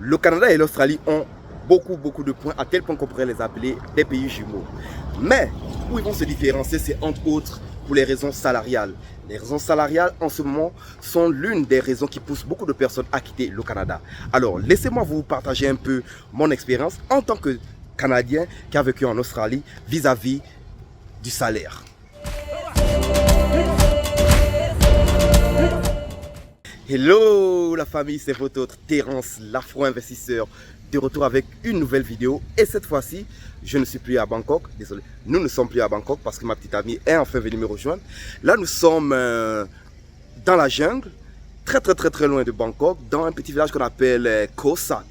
Le Canada et l'Australie ont beaucoup de points, à tel point qu'on pourrait les appeler des pays jumeaux. Mais où ils vont se différencier, c'est entre autres pour les raisons salariales. Les raisons salariales en ce moment sont l'une des raisons qui poussent beaucoup de personnes à quitter le Canada. Alors laissez-moi vous partager un peu mon expérience en tant que Canadien qui a vécu en Australie vis-à-vis du salaire. Hello la famille, c'est votre autre Terence, l'afro-investisseur, de retour avec une nouvelle vidéo. Et cette fois-ci, je ne suis plus à Bangkok, désolé, nous ne sommes plus à Bangkok parce que ma petite amie est enfin venue me rejoindre. Là, nous sommes dans la jungle, très loin de Bangkok, dans un petit village qu'on appelle Koh Sak.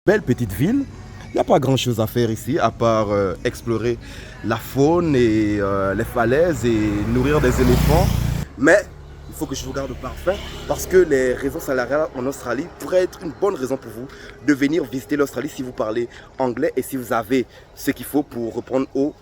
Belle petite ville, il n'y a pas grand chose à faire ici, à part explorer la faune et les falaises et nourrir des éléphants. Mais il faut que je vous garde parfum parce que les raisons salariales en Australie pourraient être une bonne raison pour vous de venir visiter l'Australie si vous parlez anglais et si vous avez ce qu'il faut pour répondre aux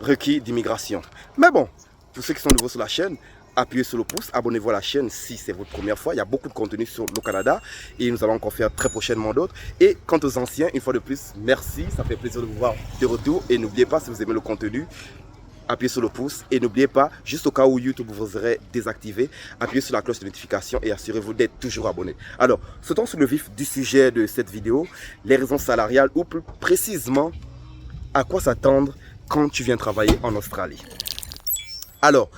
requis d'immigration. Mais bon, pour ceux qui sont nouveaux sur la chaîne, appuyez sur le pouce, abonnez-vous à la chaîne si c'est votre première fois. Il y a beaucoup de contenu sur le Canada et nous allons encore faire très prochainement d'autres. Et quant aux anciens, une fois de plus, merci, ça fait plaisir de vous voir de retour. Et n'oubliez pas, si vous aimez le contenu, appuyez sur le pouce et n'oubliez pas, juste au cas où YouTube vous aurait désactivé, appuyez sur la cloche de notification et assurez-vous d'être toujours abonné. Alors, sautons sur le vif du sujet de cette vidéo, les raisons salariales ou plus précisément, à quoi s'attendre quand tu viens travailler en Australie. Alors,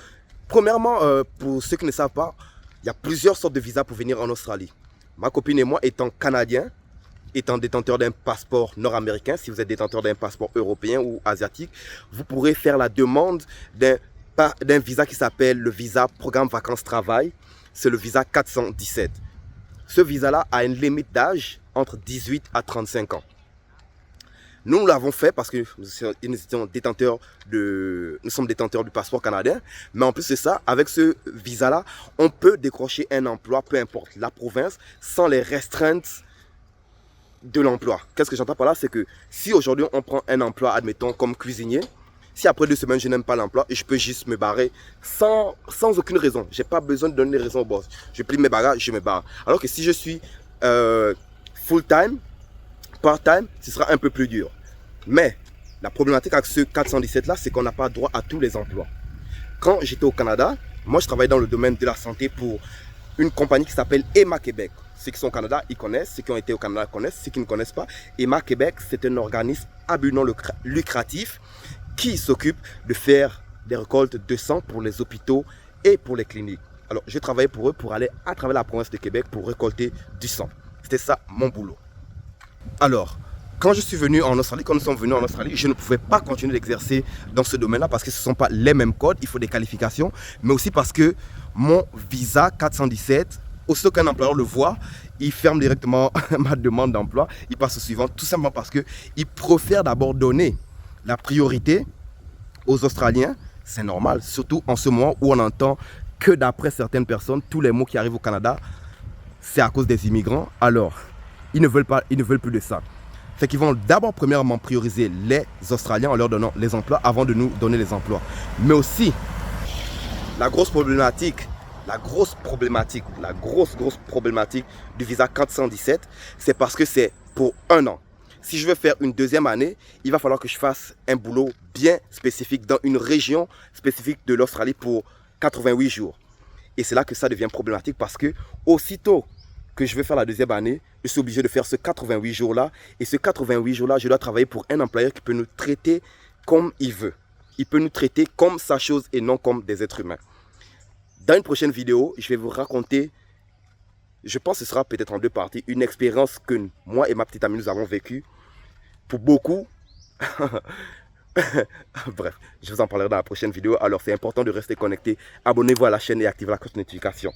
premièrement, pour ceux qui ne savent pas, il y a plusieurs sortes de visas pour venir en Australie. Ma copine et moi, étant canadiens, étant détenteur d'un passeport nord-américain, si vous êtes détenteur d'un passeport européen ou asiatique, vous pourrez faire la demande d'un visa qui s'appelle le visa Programme Vacances-Travail. C'est le visa 417. Ce visa-là a une limite d'âge entre 18 à 35 ans. Nous l'avons fait parce que nous sommes détenteurs du passeport canadien. Mais en plus de ça, avec ce visa-là, on peut décrocher un emploi, peu importe la province, sans les restreintes de l'emploi. Qu'est-ce que j'entends par là? C'est que si aujourd'hui on prend un emploi, admettons, comme cuisinier, si après 2 semaines je n'aime pas l'emploi, je peux juste me barrer sans aucune raison. Je n'ai pas besoin de donner des raisons au boss. Je plie mes bagages, je me barre. Alors que si je suis full-time, part-time, ce sera un peu plus dur. Mais la problématique avec ce 417 là, c'est qu'on n'a pas droit à tous les emplois. Quand j'étais au Canada, moi je travaillais dans le domaine de la santé pour une compagnie qui s'appelle EMA Québec. Ceux qui sont au Canada, ils connaissent. Ceux qui ont été au Canada connaissent. Ceux qui ne connaissent pas, EMA Québec, c'est un organisme à but non lucratif qui s'occupe de faire des récoltes de sang pour les hôpitaux et pour les cliniques. Alors, je travaillais pour eux pour aller à travers la province de Québec pour récolter du sang. C'était ça mon boulot. Alors, quand je suis venu en Australie, quand nous sommes venus en Australie, je ne pouvais pas continuer d'exercer dans ce domaine-là parce que ce ne sont pas les mêmes codes, il faut des qualifications, mais aussi parce que mon visa 417, aussitôt qu'un employeur le voit, il ferme directement ma demande d'emploi, il passe au suivant, tout simplement parce qu'il préfère d'abord donner la priorité aux Australiens. C'est normal, surtout en ce moment où on entend que d'après certaines personnes, tous les mots qui arrivent au Canada, c'est à cause des immigrants. Alors, ils ne veulent plus de ça. Fait qu'ils vont d'abord premièrement prioriser les Australiens en leur donnant les emplois avant de nous donner les emplois. Mais aussi, la grosse problématique du visa 417, c'est parce que c'est pour 1 an. Si je veux faire une deuxième année, il va falloir que je fasse un boulot bien spécifique dans une région spécifique de l'Australie pour 88 jours. Et c'est là que ça devient problématique parce que aussitôt que je vais faire la deuxième année, je suis obligé de faire ce 88 jours-là. Et ce 88 jours-là, je dois travailler pour un employeur qui peut nous traiter comme il veut. Il peut nous traiter comme sa chose et non comme des êtres humains. Dans une prochaine vidéo, je vais vous raconter, je pense que ce sera peut-être en 2 parties, une expérience que moi et ma petite amie nous avons vécue. Pour beaucoup, bref, je vous en parlerai dans la prochaine vidéo. Alors c'est important de rester connecté. Abonnez-vous à la chaîne et activez la cloche de notification.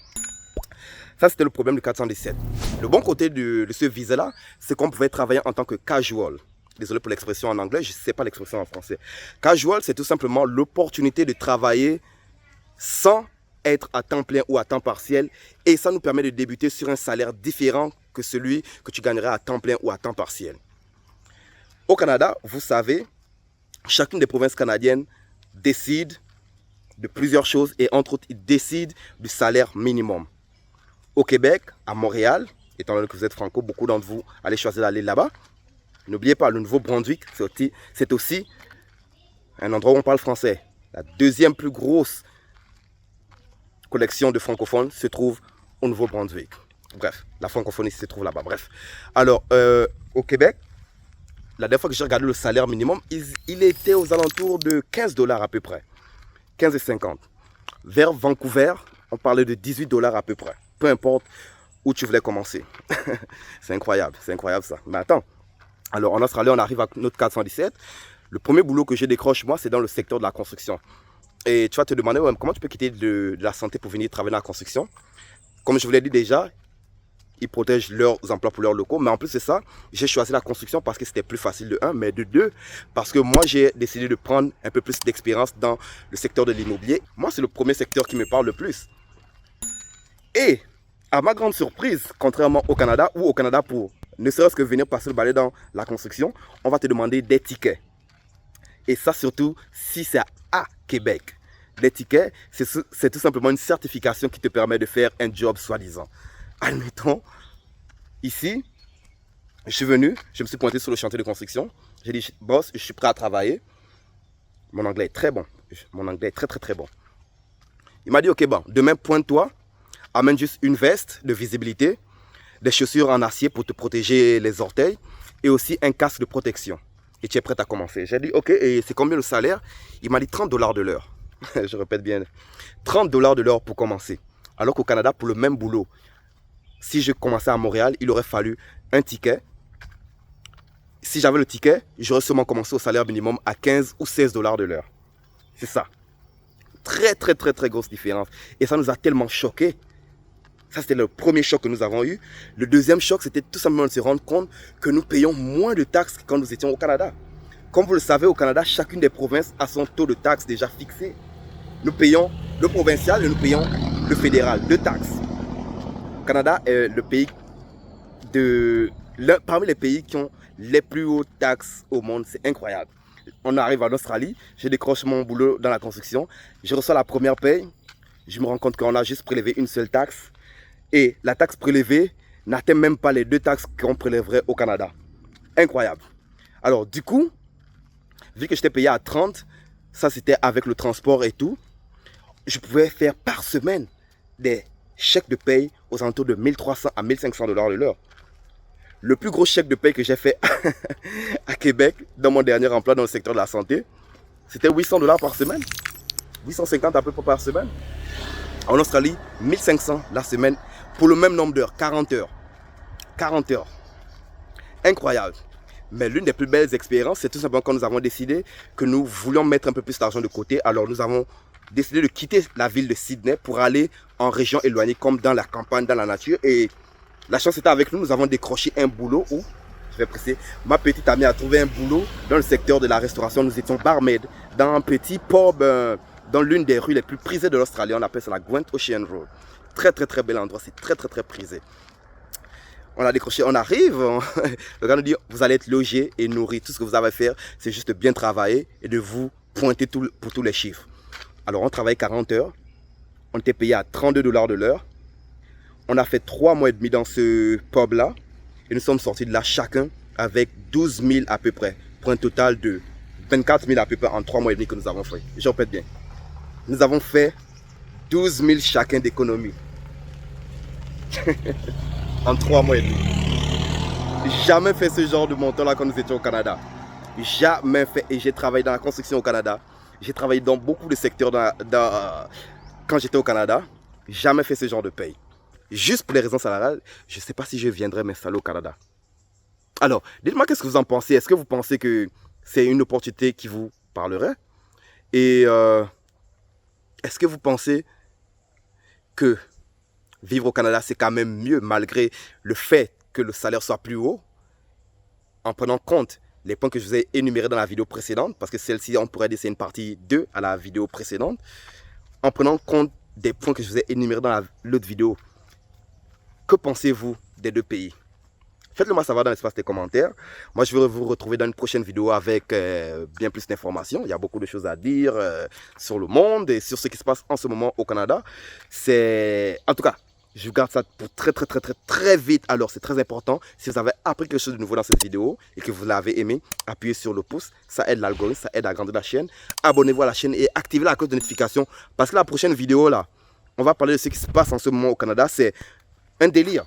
Ça, c'était le problème du 417. Le bon côté de ce visa-là, c'est qu'on pouvait travailler en tant que casual. Désolé pour l'expression en anglais, je ne sais pas l'expression en français. Casual, c'est tout simplement l'opportunité de travailler sans être à temps plein ou à temps partiel. Et ça nous permet de débuter sur un salaire différent que celui que tu gagnerais à temps plein ou à temps partiel. Au Canada, vous savez, chacune des provinces canadiennes décide de plusieurs choses et entre autres, ils décident du salaire minimum. Au Québec, à Montréal, étant donné que vous êtes franco, beaucoup d'entre vous allez choisir d'aller là-bas. N'oubliez pas, le Nouveau-Brunswick, c'est aussi un endroit où on parle français. La deuxième plus grosse collection de francophones se trouve au Nouveau-Brunswick. Bref, la francophonie se trouve là-bas. Bref. Alors, au Québec, la dernière fois que j'ai regardé le salaire minimum, il était aux alentours de 15 $ à peu près. 15,50 $. Vers Vancouver, on parlait de 18 $ à peu près. Peu importe où tu voulais commencer. C'est incroyable ça. Mais attends. Alors en Australie, on arrive à notre 417. Le premier boulot que je décroche, moi, c'est dans le secteur de la construction. Et tu vas te demander, ouais, comment tu peux quitter de la santé pour venir travailler dans la construction? Comme je vous l'ai dit déjà, ils protègent leurs emplois pour leurs locaux. Mais en plus de ça, j'ai choisi la construction parce que c'était plus facile de 1, mais de 2, parce que moi, j'ai décidé de prendre un peu plus d'expérience dans le secteur de l'immobilier. Moi, c'est le premier secteur qui me parle le plus. Et à ma grande surprise, contrairement au Canada, où au Canada, pour ne serait-ce que venir passer le balai dans la construction, on va te demander des tickets. Et ça, surtout, si c'est à Québec. Les tickets, c'est tout simplement une certification qui te permet de faire un job soi-disant. Admettons, ici, je suis venu, je me suis pointé sur le chantier de construction. J'ai dit, boss, je suis prêt à travailler. Mon anglais est très bon. Mon anglais est très, très, très bon. Il m'a dit, ok, bon, demain, pointe-toi. Amène juste une veste de visibilité, des chaussures en acier pour te protéger les orteils et aussi un casque de protection. Et tu es prêt à commencer. J'ai dit, ok, et c'est combien le salaire? Il m'a dit 30 $ de l'heure. Je répète bien, 30 $ de l'heure pour commencer. Alors qu'au Canada, pour le même boulot, si je commençais à Montréal, il aurait fallu un ticket. Si j'avais le ticket, j'aurais sûrement commencé au salaire minimum à 15 ou 16 $ de l'heure. C'est ça. Très, très, très, très grosse différence. Et ça nous a tellement choqués. Ça, c'était le premier choc que nous avons eu. Le deuxième choc, c'était tout simplement de se rendre compte que nous payons moins de taxes que quand nous étions au Canada. Comme vous le savez, au Canada, chacune des provinces a son taux de taxes déjà fixé. Nous payons le provincial et nous payons le fédéral, 2 taxes. Le Canada est le pays parmi les pays qui ont les plus hautes taxes au monde. C'est incroyable. On arrive en Australie, je décroche mon boulot dans la construction. Je reçois la première paye. Je me rends compte qu'on a juste prélevé une seule taxe. Et la taxe prélevée n'atteint même pas les 2 taxes qu'on prélèverait au Canada. Incroyable. Alors du coup, vu que j'étais payé à 30, ça c'était avec le transport et tout, je pouvais faire par semaine des chèques de paye aux alentours de 1300 à 1500 $ de l'heure. Le plus gros chèque de paye que j'ai fait à Québec, dans mon dernier emploi dans le secteur de la santé, c'était 800 $ par semaine. 850 à peu près par semaine. En Australie, 1500 la semaine pour le même nombre d'heures, 40 heures. 40 heures. Incroyable. Mais l'une des plus belles expériences, c'est tout simplement quand nous avons décidé que nous voulions mettre un peu plus d'argent de côté. Alors nous avons décidé de quitter la ville de Sydney pour aller en région éloignée, comme dans la campagne, dans la nature. Et la chance était avec nous, nous avons décroché un boulot où, je vais presser, ma petite amie a trouvé un boulot dans le secteur de la restauration. Nous étions barmaid dans un petit pub, dans l'une des rues les plus prisées de l'Australie. On appelle ça la Gwent Ocean Road. Très très très bel endroit, c'est très très très prisé. On a décroché, on arrive, le gars nous dit, vous allez être logé et nourri. Tout ce que vous avez à faire, c'est juste de bien travailler et de vous pointer pour tous les chiffres. Alors on travaille 40 heures, on était payé à 32 $ de l'heure. On a fait 3 mois et demi dans ce pub-là et nous sommes sortis de là chacun avec 12 000 à peu près, pour un total de 24 000 à peu près en 3 mois et demi que nous avons fait. Je répète bien. Nous avons fait 12 000 chacun d'économie. En 3 mois et demi. Jamais fait ce genre de montant là quand nous étions au Canada. Jamais fait. Et j'ai travaillé dans la construction au Canada. J'ai travaillé dans beaucoup de secteurs quand j'étais au Canada. Jamais fait ce genre de paye. Juste pour les raisons salariales, je ne sais pas si je viendrai m'installer au Canada. Alors, dites-moi qu'est-ce que vous en pensez. Est-ce que vous pensez que c'est une opportunité qui vous parlerait? Et est-ce que vous pensez que vivre au Canada, c'est quand même mieux malgré le fait que le salaire soit plus haut, en prenant compte les points que je vous ai énumérés dans la vidéo précédente, parce que celle-ci, on pourrait dire c'est une partie 2 à la vidéo précédente, en prenant compte des points que je vous ai énumérés dans l'autre vidéo. Que pensez-vous des 2 pays? Faites-le moi savoir dans l'espace des commentaires. Moi, je vais vous retrouver dans une prochaine vidéo avec bien plus d'informations. Il y a beaucoup de choses à dire sur le monde et sur ce qui se passe en ce moment au Canada. En tout cas, Je garde ça pour très vite. Alors, c'est très important. Si vous avez appris quelque chose de nouveau dans cette vidéo et que vous l'avez aimé, appuyez sur le pouce. Ça aide l'algorithme, ça aide à grandir la chaîne. Abonnez-vous à la chaîne et activez la cloche de notification. Parce que la prochaine vidéo, là, on va parler de ce qui se passe en ce moment au Canada. C'est un délire.